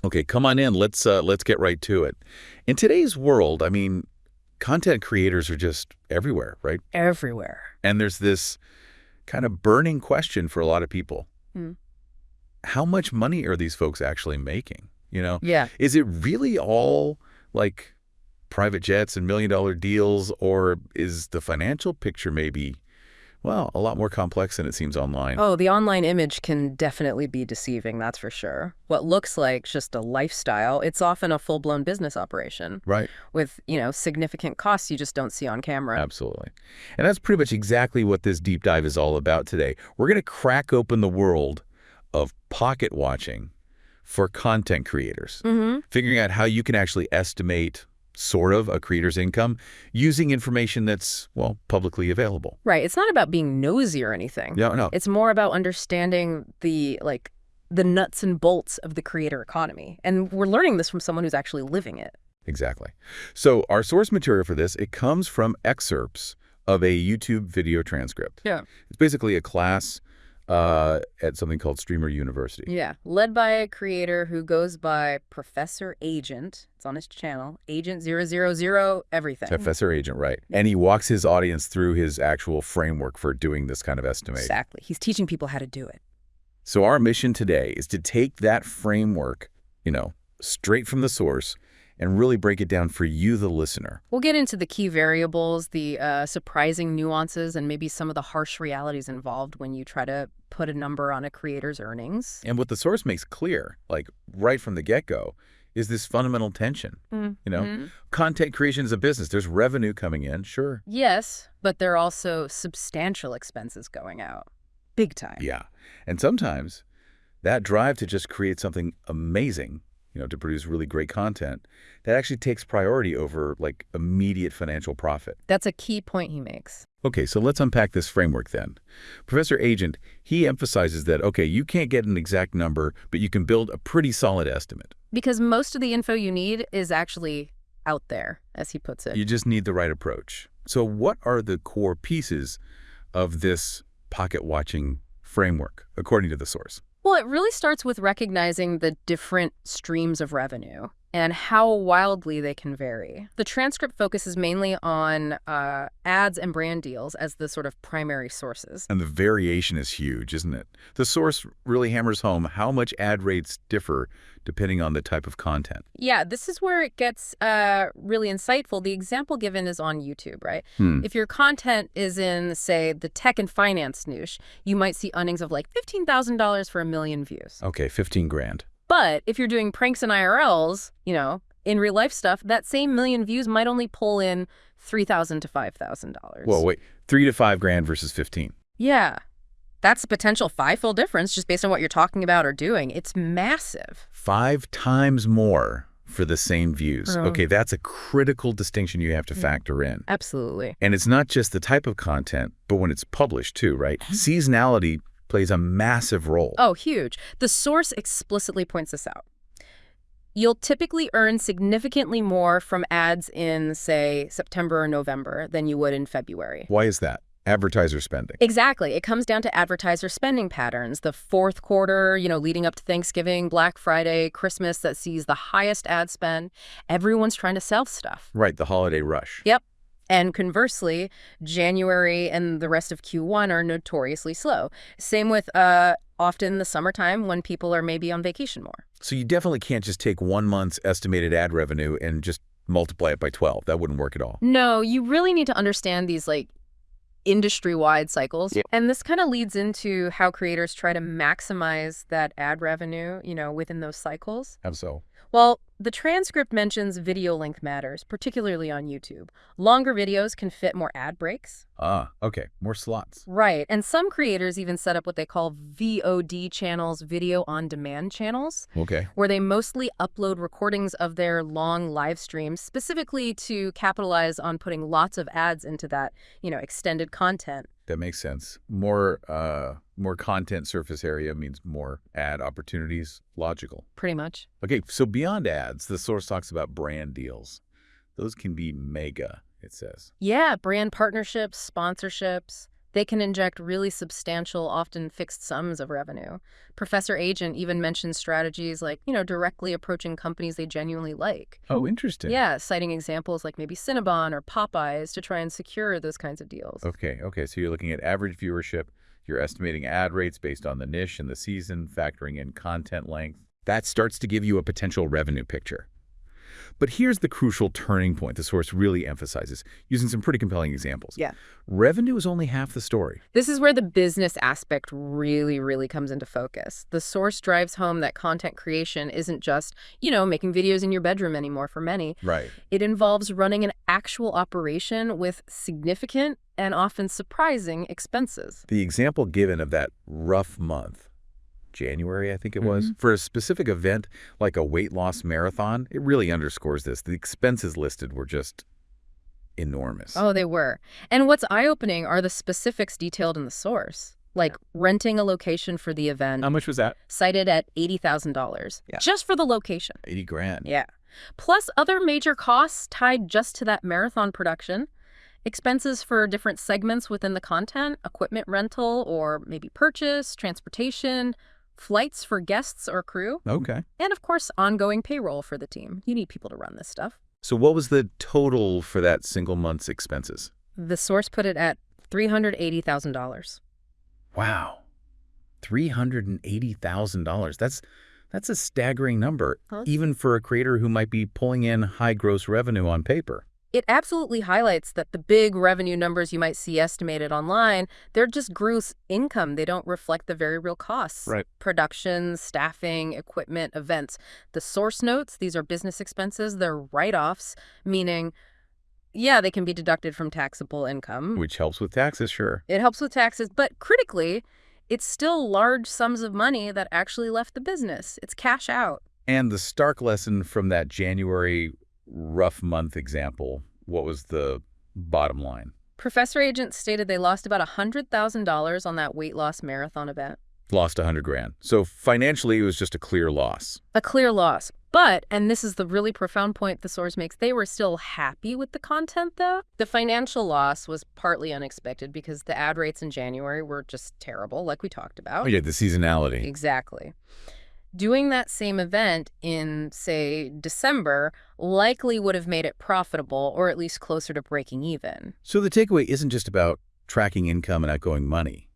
Okay, come on in. Let's get right to it. In today's world, I mean, content creators are just everywhere, right? Everywhere. And there's this kind of burning question for a lot of people. Mm. How much money are these folks actually making? Yeah. Is it really all like private jets and million-dollar deals, or is the financial picture maybe, well, a lot more complex than it seems online? Oh, the online image can definitely be deceiving, that's for sure. What looks like just a lifestyle, it's often a full-blown business operation Right. with, significant costs you just don't see on camera. Absolutely. And that's pretty much exactly what this deep dive is all about today. We're going to crack open the world of pocket watching for content creators, figuring out how you can actually estimate sort of a creator's income using information that's, well, publicly available. Right. It's not about being nosy or anything. No. It's more about understanding the nuts and bolts of the creator economy. And we're learning this from someone who's actually living it. Exactly. So our source material for this, it comes from excerpts of a YouTube video transcript. Yeah. It's basically a class at something called Streamer University. Yeah. Led by a creator who goes by Professor Agent. It's on his channel. Agent 000 everything. Professor Agent, right. And he walks his audience through his actual framework for doing this kind of estimate. Exactly. He's teaching people how to do it. So our mission today is to take that framework, straight from the source and really break it down for you, the listener. We'll get into the key variables, the surprising nuances, and maybe some of the harsh realities involved when you try to put a number on a creator's earnings. And what the source makes clear, like right from the get-go, is this fundamental tension. Content creation is a business. There's revenue coming in, sure. Yes, but there are also substantial expenses going out. Big time. Yeah. And sometimes that drive to just create something amazing, to produce really great content, that actually takes priority over like immediate financial profit. That's a key point he makes. Okay, so let's unpack this framework then. Professor Agent, he emphasizes that, okay, you can't get an exact number, but you can build a pretty solid estimate. Because most of the info you need is actually out there, as he puts it. You just need the right approach. So what are the core pieces of this pocket watching framework, according to the source? Well, it really starts with recognizing the different streams of revenue and how wildly they can vary. The transcript focuses mainly on ads and brand deals as the sort of primary sources. And the variation is huge, isn't it? The source really hammers home how much ad rates differ depending on the type of content. Yeah, this is where it gets really insightful. The example given is on YouTube, right? If your content is in, say, the tech and finance niche, you might see earnings of like $15,000 for 1 million views. Okay, 15 grand. But if you're doing pranks and IRLs, in real life stuff, that same 1 million views might only pull in $3,000 to $5,000. Whoa, wait, 3 to 5 grand versus 15. Yeah. That's a potential fivefold difference just based on what you're talking about or doing. It's massive. 5 times more for the same views. Okay, that's a critical distinction you have to factor in. Absolutely. And it's not just the type of content, but when it's published too, right? Seasonality plays a massive role. Oh, huge. The source explicitly points this out. You'll typically earn significantly more from ads in, say, September or November than you would in February. Why is that? Advertiser spending. Exactly. It comes down to advertiser spending patterns. The fourth quarter, leading up to Thanksgiving, Black Friday, Christmas, that sees the highest ad spend. Everyone's trying to sell stuff. Right, the holiday rush. Yep. And conversely, January and the rest of Q1 are notoriously slow. Same with often the summertime when people are maybe on vacation more. So you definitely can't just take 1 month's estimated ad revenue and just multiply it by 12. That wouldn't work at all. No, you really need to understand these industry-wide cycles. Yep. And this kind of leads into how creators try to maximize that ad revenue, within those cycles. How so? Well, the transcript mentions video length matters, particularly on YouTube. Longer videos can fit more ad breaks. Ah, okay. More slots. Right. And some creators even set up what they call VOD channels, video on demand channels. Okay. Where they mostly upload recordings of their long live streams, specifically to capitalize on putting lots of ads into that, extended content. That makes sense. More content surface area means more ad opportunities. Logical. Pretty much. Okay, so beyond ads, the source talks about brand deals. Those can be mega, it says. Yeah, brand partnerships, sponsorships. They can inject really substantial, often fixed sums of revenue. Professor Agent even mentions strategies like, directly approaching companies they genuinely like. Oh, interesting. Yeah, citing examples like maybe Cinnabon or Popeyes to try and secure those kinds of deals. Okay. So you're looking at average viewership, you're estimating ad rates based on the niche and the season, factoring in content length. That starts to give you a potential revenue picture. But here's the crucial turning point the source really emphasizes, using some pretty compelling examples. Yeah. Revenue is only half the story. This is where the business aspect really, really comes into focus. The source drives home that content creation isn't just, making videos in your bedroom anymore for many. Right. It involves running an actual operation with significant and often surprising expenses. The example given of that rough month, January, I think it was, for a specific event like a weight loss marathon, it really underscores this. The expenses listed were just enormous. Oh, they were. And what's eye-opening are the specifics detailed in the source, like renting a location for the event. How much was that? Cited at $80,000 just for the location. 80 grand. Yeah. Plus other major costs tied just to that marathon production. Expenses for different segments within the content, equipment rental or maybe purchase, transportation, flights for guests or crew. Okay. And of course, ongoing payroll for the team. You need people to run this stuff. So what was the total for that single month's expenses? The source put it at $380,000. Wow. $380,000. That's a staggering number, even for a creator who might be pulling in high gross revenue on paper. It absolutely highlights that the big revenue numbers you might see estimated online, they're just gross income. They don't reflect the very real costs. Right. Production, staffing, equipment, events. The source notes, these are business expenses. They're write-offs, meaning, they can be deducted from taxable income. Which helps with taxes, sure. It helps with taxes, but critically, it's still large sums of money that actually left the business. It's cash out. And the stark lesson from that January rough month example, what was the bottom line? Professor Agent stated they lost about $100,000 on that weight loss marathon event. Lost 100 grand. So financially, it was just a clear loss. A clear loss. But, and this is the really profound point the source makes, they were still happy with the content, though. The financial loss was partly unexpected because the ad rates in January were just terrible, like we talked about. Oh, yeah, the seasonality. Exactly. Doing that same event in, say, December likely would have made it profitable or at least closer to breaking even. So the takeaway isn't just about tracking income and outgoing money.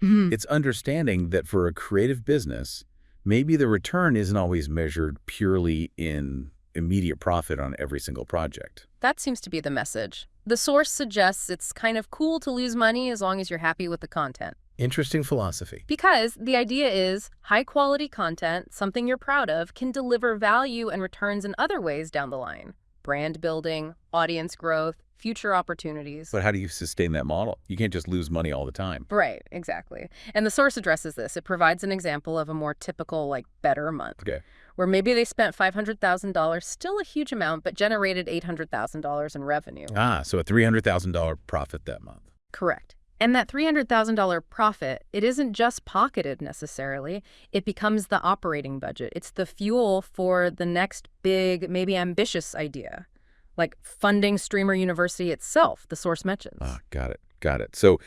It's understanding that for a creative business, maybe the return isn't always measured purely in immediate profit on every single project. That seems to be the message. The source suggests it's kind of cool to lose money as long as you're happy with the content. Interesting philosophy. Because the idea is high-quality content, something you're proud of, can deliver value and returns in other ways down the line. Brand building, audience growth, future opportunities. But how do you sustain that model? You can't just lose money all the time. Right, exactly. And the source addresses this. It provides an example of a more typical, better month. Okay. Where maybe they spent $500,000, still a huge amount, but generated $800,000 in revenue. So a $300,000 profit that month. Correct. And that $300,000 profit, it isn't just pocketed necessarily. It becomes the operating budget. It's the fuel for the next big, maybe ambitious idea, like funding Streamer University itself, the source mentions. Got it. So,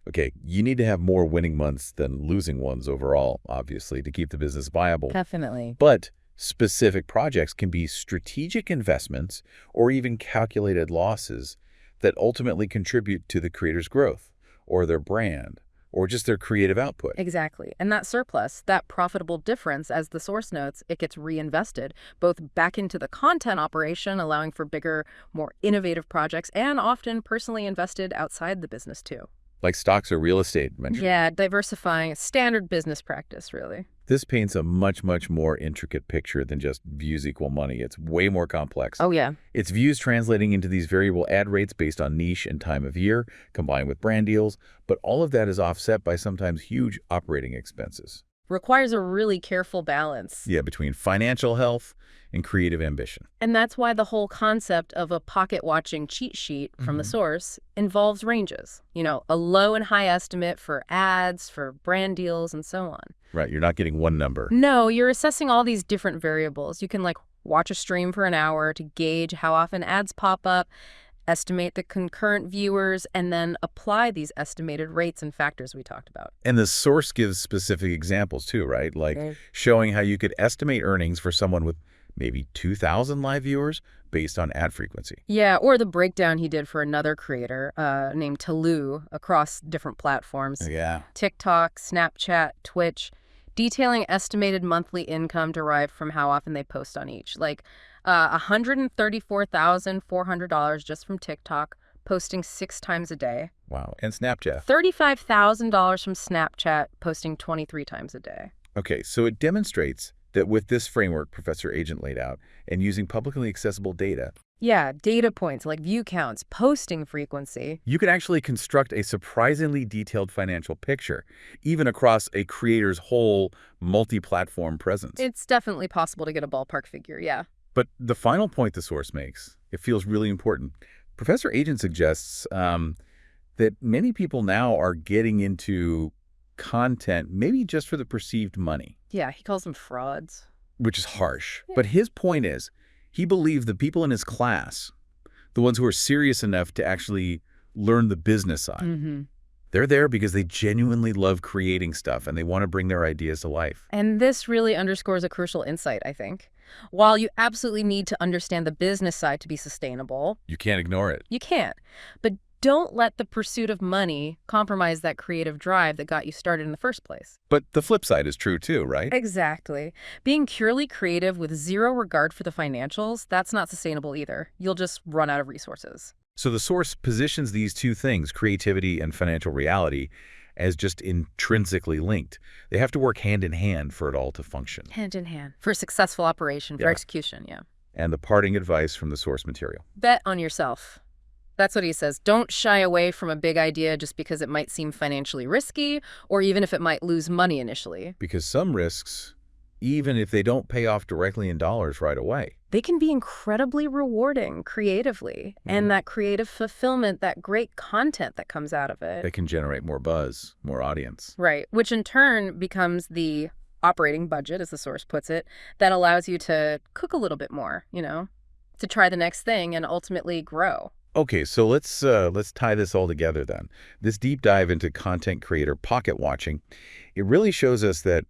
okay, you need to have more winning months than losing ones overall, obviously, to keep the business viable. Definitely. But specific projects can be strategic investments or even calculated losses that ultimately contribute to the creator's growth, or their brand, or just their creative output. Exactly. And that surplus, that profitable difference, as the source notes, it gets reinvested, both back into the content operation, allowing for bigger, more innovative projects, and often personally invested outside the business, too. Like stocks or real estate mentioned. Yeah, diversifying, standard business practice, really. This paints a much, much more intricate picture than just views equal money. It's way more complex. Oh, yeah. It's views translating into these variable ad rates based on niche and time of year, combined with brand deals, but all of that is offset by sometimes huge operating expenses. Requires a really careful balance. Yeah, between financial health and creative ambition. And that's why the whole concept of a pocket-watching cheat sheet from the source involves ranges. A low and high estimate for ads, for brand deals, and so on. Right, you're not getting one number. No, you're assessing all these different variables. You can watch a stream for an hour to gauge how often ads pop up, estimate the concurrent viewers, and then apply these estimated rates and factors we talked about. And the source gives specific examples too, right? Like Right. showing how you could estimate earnings for someone with maybe 2,000 live viewers based on ad frequency. Yeah, or the breakdown he did for another creator named Talou across different platforms. Yeah. TikTok, Snapchat, Twitch, detailing estimated monthly income derived from how often they post on each. Like $134,400 just from TikTok, posting 6 times a day. Wow. And Snapchat. $35,000 from Snapchat, posting 23 times a day. Okay, so it demonstrates that with this framework Professor Agent laid out and using publicly accessible data, Yeah, data points like view counts, posting frequency. you can actually construct a surprisingly detailed financial picture, even across a creator's whole multi-platform presence. It's definitely possible to get a ballpark figure, yeah. But the final point the source makes, it feels really important. Professor Agent suggests that many people now are getting into content maybe just for the perceived money, Yeah, he calls them frauds. which is harsh. But his point is, he believed the people in his class, the ones who are serious enough to actually learn the business side, Mm-hmm. they're there because they genuinely love creating stuff and they want to bring their ideas to life. And this really underscores a crucial insight, I think. While you absolutely need to understand the business side to be sustainable, You can't ignore it. you can't. But don't let the pursuit of money compromise that creative drive that got you started in the first place. But the flip side is true too, right? Exactly. Being purely creative with zero regard for the financials, that's not sustainable either. You'll just run out of resources. So the source positions these two things, creativity and financial reality, as just intrinsically linked. They have to work hand in hand for it all to function. Hand in hand. For successful operation, for Yeah. execution, yeah. And the parting advice from the source material. Bet on yourself. That's what he says. Don't shy away from a big idea just because it might seem financially risky or even if it might lose money initially. Because some risks, even if they don't pay off directly in dollars right away, They can be incredibly rewarding creatively. And that creative fulfillment, that great content that comes out of it. they can generate more buzz, more audience. Right. Which in turn becomes the operating budget, as the source puts it, that allows you to cook a little bit more, to try the next thing and ultimately grow. Okay, so let's tie this all together then. This deep dive into content creator pocket watching, it really shows us that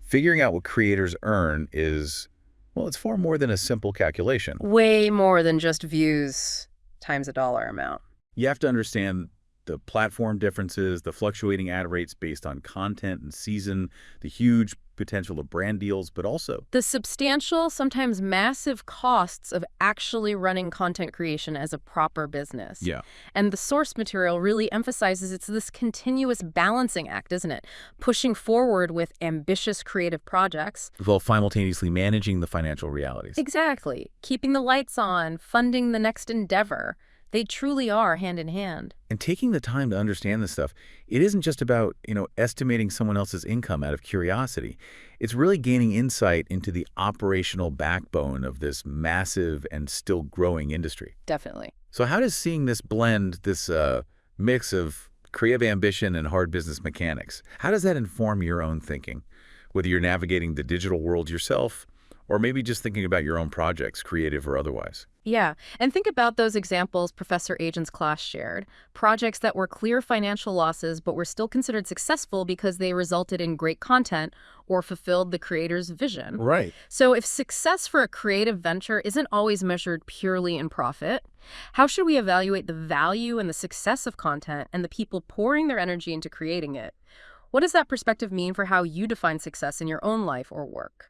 figuring out what creators earn is, well, it's far more than a simple calculation. Way more than just views times a dollar amount. You have to understand the platform differences, the fluctuating ad rates based on content and season, the huge potential of brand deals, but also The substantial, sometimes massive costs of actually running content creation as a proper business. yeah, And the source material really emphasizes it's this continuous balancing act, isn't it? Pushing forward with ambitious creative projects. while simultaneously managing the financial realities. Exactly. Keeping the lights on, funding the next endeavor. They truly are hand in hand. And taking the time to understand this stuff, it isn't just about, estimating someone else's income out of curiosity. It's really gaining insight into the operational backbone of this massive and still growing industry. Definitely. So how does seeing this blend, this mix of creative ambition and hard business mechanics, how does that inform your own thinking? Whether you're navigating the digital world yourself, or maybe just thinking about your own projects, creative or otherwise. Yeah, and think about those examples Professor Agent's class shared. Projects that were clear financial losses but were still considered successful because they resulted in great content or fulfilled the creator's vision. Right. So if success for a creative venture isn't always measured purely in profit, how should we evaluate the value and the success of content and the people pouring their energy into creating it? What does that perspective mean for how you define success in your own life or work?